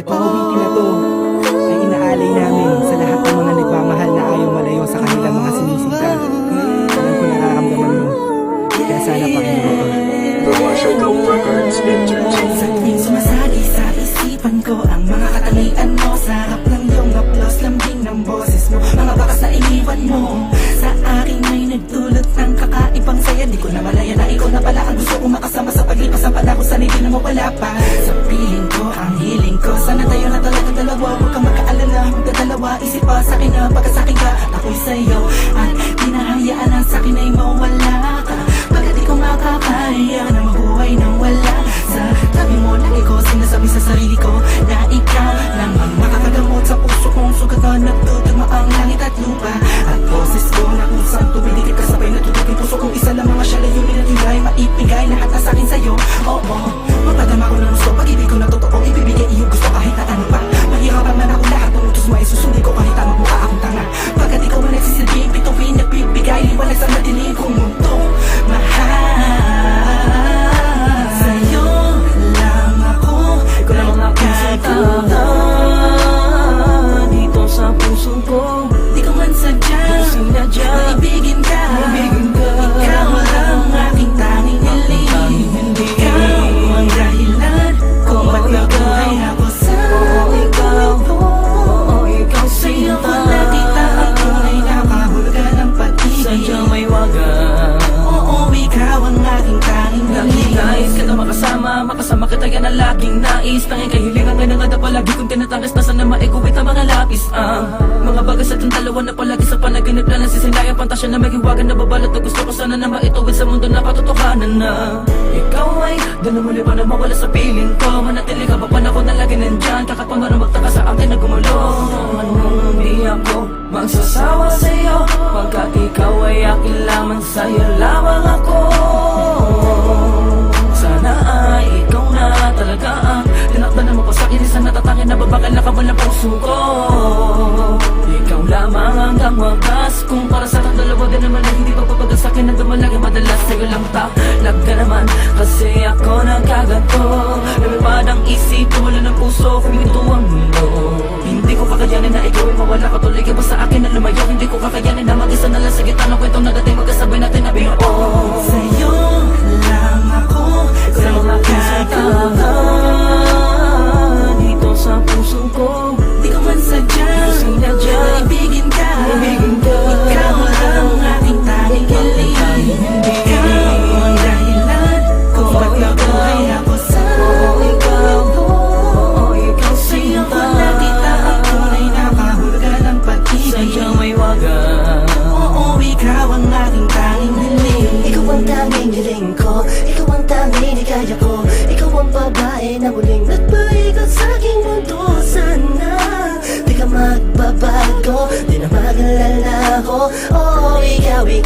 pang-awitin na to ay inaalay namin sa lahat ng mga nagmamahal na ayaw malayo sa kanilang mga sinisinta. Alam ko nararamdaman mo, kaya sana pakinggan mo to. Commercial Records Entertainment. Sa tuwing sumasali sa isipan ko ang mga katangian mo, sa harap ng iyong haplos, lambing ng boses mo, mga bakas na iniwan mo sa akin ay nagdulot ng kakaibang saya. Di ko na malaya na ikaw na pala ang gusto kong makasama sa paglipas ng panahon. Sana'y di na mawala pa sa piling ko, ang hiling ko. Sana tayo na talaga dalawa, huwag kang magkaalala, magdadalawa, isip pa sa akin na pagkasakin ka, ako'y sa'yo. At di na hayaan na sa akin ay mawala ka, pagkat di ko makakaya na mabuhay nang wala sa tabi mo. Lagi ko sinasabi sa sarili ko na ikaw lang ang makakagamot sa puso kong sugat na nagtutugma ang langit at lupa. At boses ko na kusang tumiligid kasabay na tutukin puso kong isa lang mga siya layunin at hingay maipigay lahat na sa'kin sa'yo. Oo, mapadama ko ng gusto, pag-ibig ko na totoo, ibibigay iyong gusto kahit na ano pa. Mahirapan man ako lahat ng utos mo ay susundin ko kahit anong mukha akong tanga. Pagkat ikaw ang nagsisilbing bituin, nagbibigay liwanag sa madilim kong mundo. Mahal sa'yo lang ako, ikaw lang ang nagkatuwa dito sa puso ko. Di ko man sadyang maibigin ka, ikaw lang ang aking tanging hiling. Ikaw ang dahilan kung ba't nabuhay ako sa ikaw. Sa'yo ko nakita ang tunay na kahulugan ng pag-ibig. Sadyang may wagan. Oo, ikaw ang aking tanging hiling. Nais ka na makasama kita yan ang laging nais. Tanging kahilingan ngayon na nga palagi kong tinatangis na sana maikuwit ang mga lapis. Mga bagay sa itong dalawa na palagi sa panaginip na nasisilayan, pantasya na may hiwagan na babalot na gusto ko sana na maituwid sa mundo na katotohanan na ikaw ay doon na muli pa na mawala sa piling ko. Manatili ka ba panahon na lagi nandyan, kahit pa nga magtaka sa akin na gumulo. Anong di ako magsasawa sa'yo, pagkat ikaw ay akin lamang, sa'yo lamang ako. Sana ay ikaw na talaga ang tinakda na mo pa sa'kin, isang natatangin na babakal na kabal ng puso ko. Ikaw lamang hanggang wagas, kung para sa kang dalawa din naman na hindi papapagal sa'kin na dumalagi madalas. Sa'yo lang talaga naman, kasi ako nagkaganto. Lumipad ang isip, tumula ng puso, huminto ang mundo. Hindi ko kakayanin na ikaw ay mawala ka, tuloy ka ba sa akin na lumayo. Hindi ko kakayanin na mag-isa na lang sa gitna ng kwentong nagating, magkasabay natin na biyo. Sa'yo lang ako, ikaw lang ang katuwa dito sa puso ko. di ko man sadyang maibigin ka, ikaw lang ang aking tanging hiling. Ikaw ang dahilan kung ba't nabuhay ako sa ikaw. Sa'yo ko nakita ang tunay na kahulugan ng pag-ibig. Sadyang may wagan. Oo, ikaw ang aking tanging hiling. Ikaw ang tanging hiling ko, ikaw ang tanging hikaya ko. Ikaw ang babae na muling nagpaikot sa aking mundo. Sana di ka magbabago, di na mag-alala ko. Oh, ikaw. Di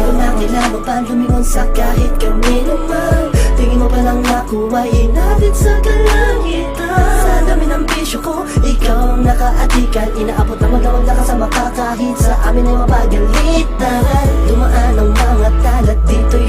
ko makilala pa lumingon sa kahit kanino man. Tingin mo palang nakuha, inabit sa kalangitan. Sa dami ng bisyo ko, ikaw ang nakaatikan. Inaabot na magawag na kasama ka kahit sa amin ay mapagalitan. Dumaan ang mga talat dito'y